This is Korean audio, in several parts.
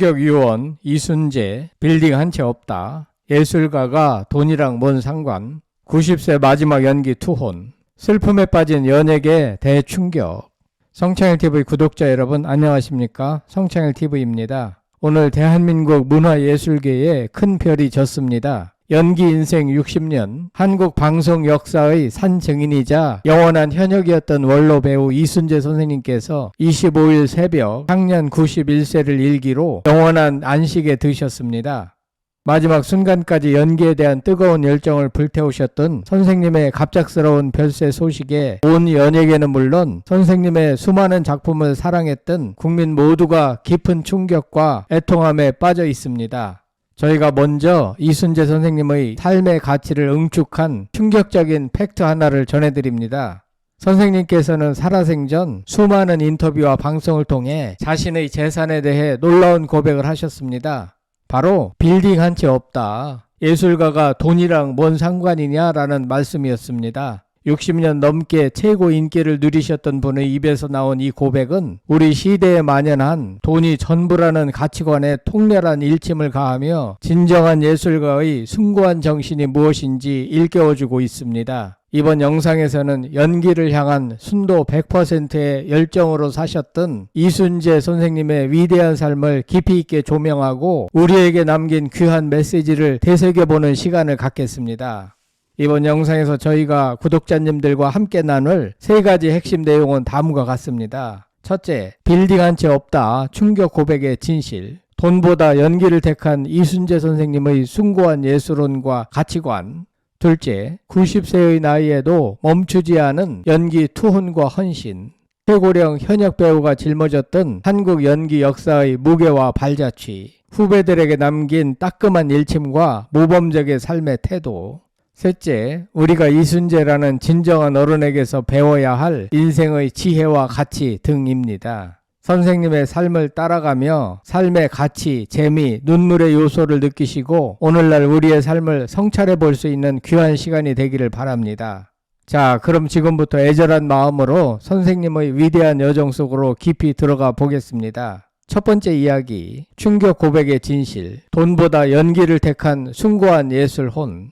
충격유언 이순재 빌딩 한 채 없다. 예술가가 돈이랑 뭔 상관. 90세 마지막 연기 투혼. 슬픔에 빠진 연예계 대충격. 성창일TV 구독자 여러분 안녕하십니까? 성창일TV입니다. 오늘 대한민국 문화예술계에 큰 별이 졌습니다. 연기 인생 60년, 한국 방송 역사의 산 증인이자 영원한 현역이었던 원로 배우 이순재 선생님께서 25일 새벽 향년 91세를 일기로 영원한 안식에 드셨습니다. 마지막 순간까지 연기에 대한 뜨거운 열정을 불태우셨던 선생님의 갑작스러운 별세 소식에 온 연예계는 물론 선생님의 수많은 작품을 사랑했던 국민 모두가 깊은 충격과 애통함에 빠져 있습니다. 저희가 먼저 이순재 선생님의 삶의 가치를 응축한 충격적인 팩트 하나를 전해드립니다. 선생님께서는 살아생전 수많은 인터뷰와 방송을 통해 자신의 재산에 대해 놀라운 고백을 하셨습니다. 바로 빌딩 한 채 없다. 예술가가 돈이랑 뭔 상관이냐라는 말씀이었습니다. 60년 넘게 최고 인기를 누리셨던 분의 입에서 나온 이 고백은 우리 시대에 만연한 돈이 전부라는 가치관에 통렬한 일침을 가하며 진정한 예술가의 숭고한 정신이 무엇인지 일깨워주고 있습니다. 이번 영상에서는 연기를 향한 순도 100%의 열정으로 사셨던 이순재 선생님의 위대한 삶을 깊이 있게 조명하고 우리에게 남긴 귀한 메시지를 되새겨보는 시간을 갖겠습니다. 이번 영상에서 저희가 구독자님들과 함께 나눌 세 가지 핵심 내용은 다음과 같습니다. 첫째, 빌딩 한 채 없다. 충격 고백의 진실. 돈보다 연기를 택한 이순재 선생님의 숭고한 예술론과 가치관. 둘째, 90세의 나이에도 멈추지 않은 연기 투혼과 헌신. 최고령 현역 배우가 짊어졌던 한국 연기 역사의 무게와 발자취. 후배들에게 남긴 따끔한 일침과 모범적의 삶의 태도. 셋째, 우리가 이순재라는 진정한 어른에게서 배워야 할 인생의 지혜와 가치 등입니다. 선생님의 삶을 따라가며 삶의 가치, 재미, 눈물의 요소를 느끼시고 오늘날 우리의 삶을 성찰해 볼 수 있는 귀한 시간이 되기를 바랍니다. 자, 그럼 지금부터 애절한 마음으로 선생님의 위대한 여정 속으로 깊이 들어가 보겠습니다. 첫 번째 이야기, 충격 고백의 진실. 돈보다 연기를 택한 숭고한 예술혼.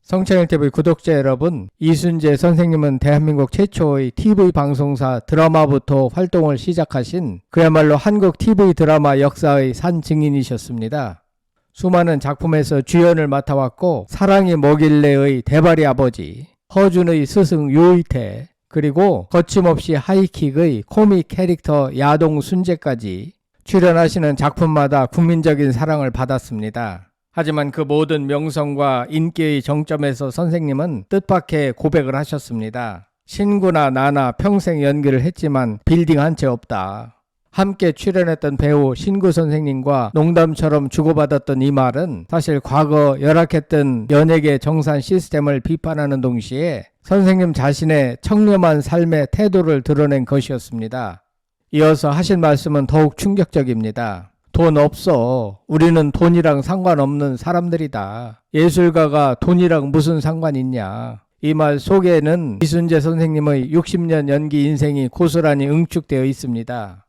성창일TV 구독자 여러분, 이순재 선생님은 대한민국 최초의 TV 방송사 드라마부터 활동을 시작하신 그야말로 한국 TV 드라마 역사의 산 증인이셨습니다. 수많은 작품에서 주연을 맡아왔고 사랑이 뭐길래의 대발이 아버지, 허준의 스승 유의태, 그리고 거침없이 하이킥의 코믹 캐릭터 야동 순재까지 출연하시는 작품마다 국민적인 사랑을 받았습니다. 하지만 그 모든 명성과 인기의 정점에서 선생님은 뜻밖의 고백을 하셨습니다. 신구나 나나 평생 연기를 했지만 빌딩 한 채 없다. 함께 출연했던 배우 신구 선생님과 농담처럼 주고받았던 이 말은 사실 과거 열악했던 연예계 정산 시스템을 비판하는 동시에 선생님 자신의 청렴한 삶의 태도를 드러낸 것이었습니다. 이어서 하신 말씀은 더욱 충격적입니다. 돈 없어. 우리는 돈이랑 상관없는 사람들이다. 예술가가 돈이랑 무슨 상관 있냐. 이 말 속에는 이순재 선생님의 60년 연기 인생이 고스란히 응축되어 있습니다.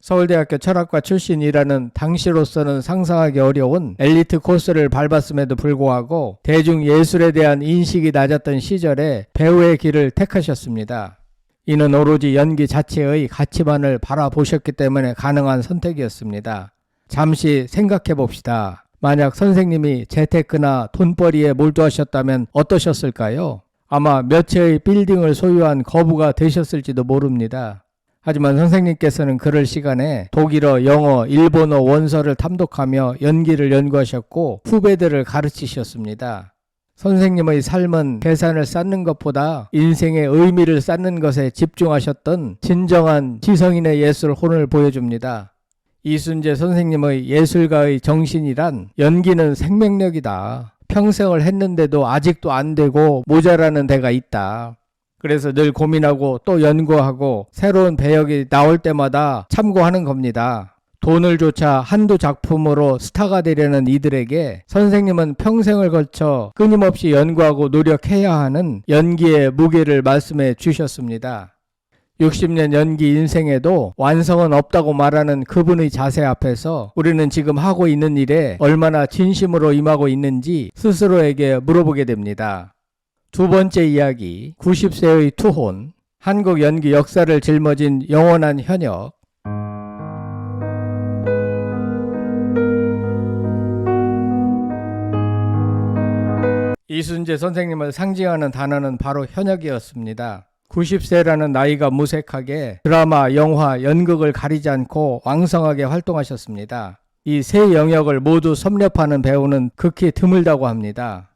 서울대학교 철학과 출신이라는 당시로서는 상상하기 어려운 엘리트 코스를 밟았음에도 불구하고 대중예술에 대한 인식이 낮았던 시절에 배우의 길을 택하셨습니다. 이는 오로지 연기 자체의 가치만을 바라보셨기 때문에 가능한 선택이었습니다. 잠시 생각해 봅시다. 만약 선생님이 재테크나 돈벌이에 몰두하셨다면 어떠셨을까요? 아마 몇 채의 빌딩을 소유한 거부가 되셨을지도 모릅니다. 하지만 선생님께서는 그럴 시간에 독일어, 영어, 일본어 원서를 탐독하며 연기를 연구하셨고 후배들을 가르치셨습니다. 선생님의 삶은 계산을 쌓는 것보다 인생의 의미를 쌓는 것에 집중하셨던 진정한 지성인의 예술혼을 보여줍니다. 이순재 선생님의 예술가의 정신이란 연기는 생명력이다. 평생을 했는데도 아직도 안 되고 모자라는 데가 있다. 그래서 늘 고민하고 또 연구하고 새로운 배역이 나올 때마다 참고하는 겁니다. 돈을 조차 한두 작품으로 스타가 되려는 이들에게 선생님은 평생을 걸쳐 끊임없이 연구하고 노력해야 하는 연기의 무게를 말씀해 주셨습니다. 60년 연기 인생에도 완성은 없다고 말하는 그분의 자세 앞에서 우리는 지금 하고 있는 일에 얼마나 진심으로 임하고 있는지 스스로에게 물어보게 됩니다. 두 번째 이야기, 90세의 투혼, 한국 연기 역사를 짊어진 영원한 현역. 이순재 선생님을 상징하는 단어는 바로 현역이었습니다. 90세라는 나이가 무색하게 드라마, 영화, 연극을 가리지 않고 왕성하게 활동하셨습니다. 이 세 영역을 모두 섭렵하는 배우는 극히 드물다고 합니다.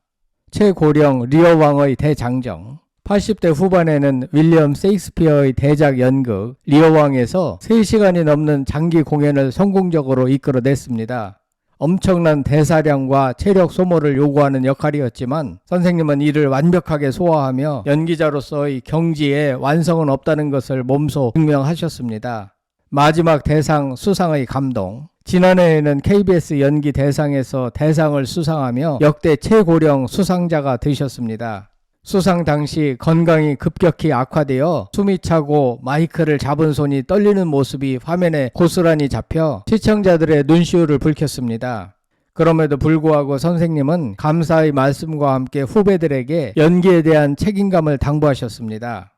최고령 리어왕의 대장정, 80대 후반에는 윌리엄 세익스피어의 대작 연극 리어왕에서 3시간이 넘는 장기 공연을 성공적으로 이끌어냈습니다. 엄청난 대사량과 체력 소모를 요구하는 역할이었지만 선생님은 이를 완벽하게 소화하며 연기자로서의 경지에 완성은 없다는 것을 몸소 증명하셨습니다. 마지막 대상 수상의 감동, 지난해에는 KBS 연기 대상에서 대상을 수상하며 역대 최고령 수상자가 되셨습니다. 수상 당시 건강이 급격히 악화되어 숨이 차고 마이크를 잡은 손이 떨리는 모습이 화면에 고스란히 잡혀 시청자들의 눈시울을 붉혔습니다. 그럼에도 불구하고 선생님은 감사의 말씀과 함께 후배들에게 연기에 대한 책임감을 당부하셨습니다.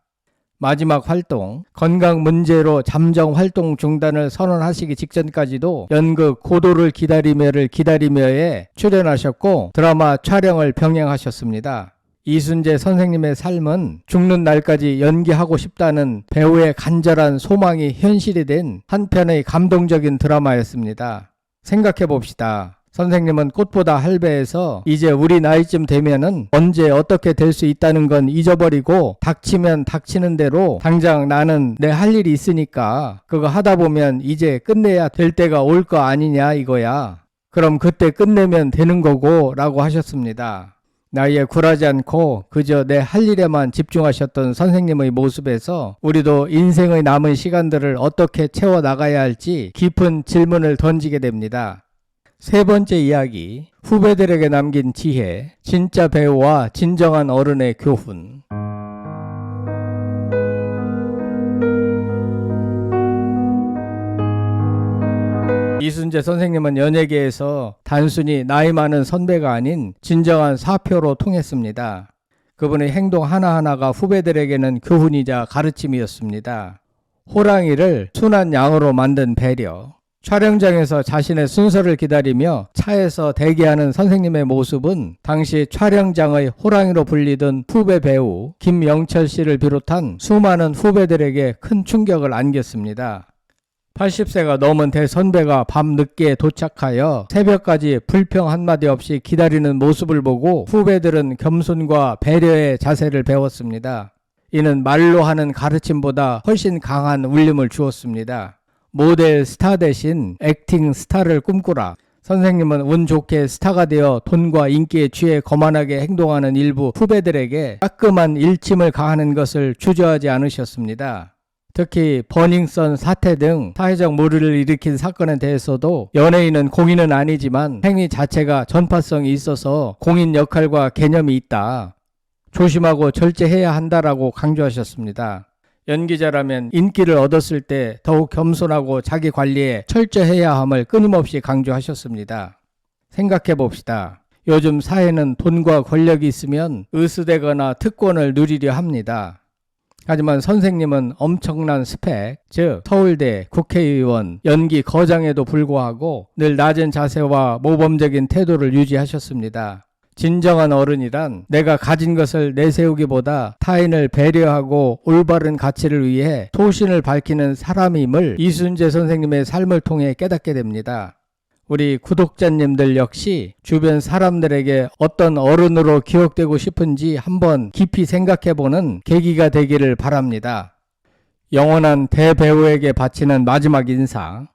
마지막 활동, 건강 문제로 잠정 활동 중단을 선언하시기 직전까지도 연극 고도를 기다리며를 기다리며에 출연하셨고 드라마 촬영을 병행하셨습니다. 이순재 선생님의 삶은 죽는 날까지 연기하고 싶다는 배우의 간절한 소망이 현실이 된 한편의 감동적인 드라마였습니다. 생각해 봅시다. 선생님은 꽃보다 할배해서 이제 우리 나이쯤 되면은 언제 어떻게 될 수 있다는 건 잊어버리고 닥치면 닥치는 대로 당장 나는 내 할 일이 있으니까 그거 하다 보면 이제 끝내야 될 때가 올 거 아니냐 이거야. 그럼 그때 끝내면 되는 거고 라고 하셨습니다. 나이에 굴하지 않고 그저 내 할 일에만 집중하셨던 선생님의 모습에서 우리도 인생의 남은 시간들을 어떻게 채워나가야 할지 깊은 질문을 던지게 됩니다. 세 번째 이야기, 후배들에게 남긴 지혜, 진짜 배우와 진정한 어른의 교훈. 이순재 선생님은 연예계에서 단순히 나이 많은 선배가 아닌 진정한 사표로 통했습니다. 그분의 행동 하나하나가 후배들에게는 교훈이자 가르침이었습니다. 호랑이를 순한 양으로 만든 배려, 촬영장에서 자신의 순서를 기다리며 차에서 대기하는 선생님의 모습은 당시 촬영장의 호랑이로 불리던 후배 배우 김영철 씨를 비롯한 수많은 후배들에게 큰 충격을 안겼습니다. 80세가 넘은 대선배가 밤늦게 도착하여 새벽까지 불평 한마디 없이 기다리는 모습을 보고 후배들은 겸손과 배려의 자세를 배웠습니다. 이는 말로 하는 가르침보다 훨씬 강한 울림을 주었습니다. 모델 스타 대신 액팅 스타를 꿈꾸라. 선생님은 운 좋게 스타가 되어 돈과 인기에 취해 거만하게 행동하는 일부 후배들에게 따끔한 일침을 가하는 것을 주저하지 않으셨습니다. 특히 버닝썬 사태 등 사회적 물의를 일으킨 사건에 대해서도 연예인은 공인은 아니지만 행위 자체가 전파성이 있어서 공인 역할과 개념이 있다. 조심하고 절제해야 한다라고 강조하셨습니다. 연기자라면 인기를 얻었을 때 더욱 겸손하고 자기 관리에 철저해야 함을 끊임없이 강조하셨습니다. 생각해 봅시다. 요즘 사회는 돈과 권력이 있으면 으스대거나 특권을 누리려 합니다. 하지만 선생님은 엄청난 스펙, 즉 서울대, 국회의원, 연기 거장에도 불구하고 늘 낮은 자세와 모범적인 태도를 유지하셨습니다. 진정한 어른이란 내가 가진 것을 내세우기보다 타인을 배려하고 올바른 가치를 위해 소신을 밝히는 사람임을 이순재 선생님의 삶을 통해 깨닫게 됩니다. 우리 구독자님들 역시 주변 사람들에게 어떤 어른으로 기억되고 싶은지 한번 깊이 생각해보는 계기가 되기를 바랍니다. 영원한 대배우에게 바치는 마지막 인사.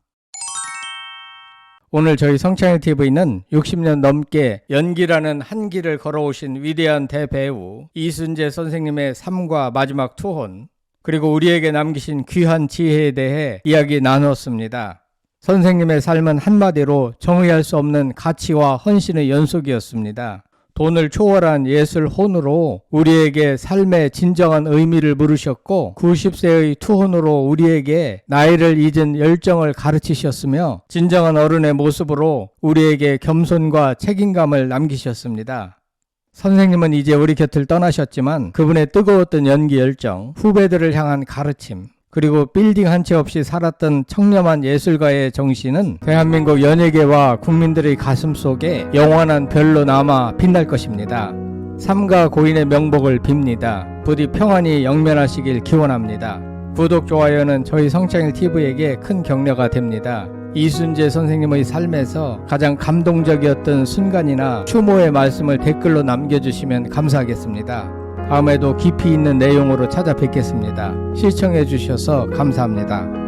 오늘 저희 성창일TV는 60년 넘게 연기라는 한 길을 걸어오신 위대한 대배우 이순재 선생님의 삶과 마지막 투혼, 그리고 우리에게 남기신 귀한 지혜에 대해 이야기 나눴습니다. 선생님의 삶은 한마디로 정의할 수 없는 가치와 헌신의 연속이었습니다. 돈을 초월한 예술 혼으로 우리에게 삶의 진정한 의미를 물으셨고 90세의 투혼으로 우리에게 나이를 잊은 열정을 가르치셨으며 진정한 어른의 모습으로 우리에게 겸손과 책임감을 남기셨습니다. 선생님은 이제 우리 곁을 떠나셨지만 그분의 뜨거웠던 연기 열정, 후배들을 향한 가르침, 그리고 빌딩 한 채 없이 살았던 청렴한 예술가의 정신은 대한민국 연예계와 국민들의 가슴 속에 영원한 별로 남아 빛날 것입니다. 삼가 고인의 명복을 빕니다. 부디 평안히 영면하시길 기원합니다. 구독, 좋아요는 저희 성창일TV에게 큰 격려가 됩니다. 이순재 선생님의 삶에서 가장 감동적이었던 순간이나 추모의 말씀을 댓글로 남겨주시면 감사하겠습니다. 다음에도 깊이 있는 내용으로 찾아뵙겠습니다. 시청해 주셔서 감사합니다.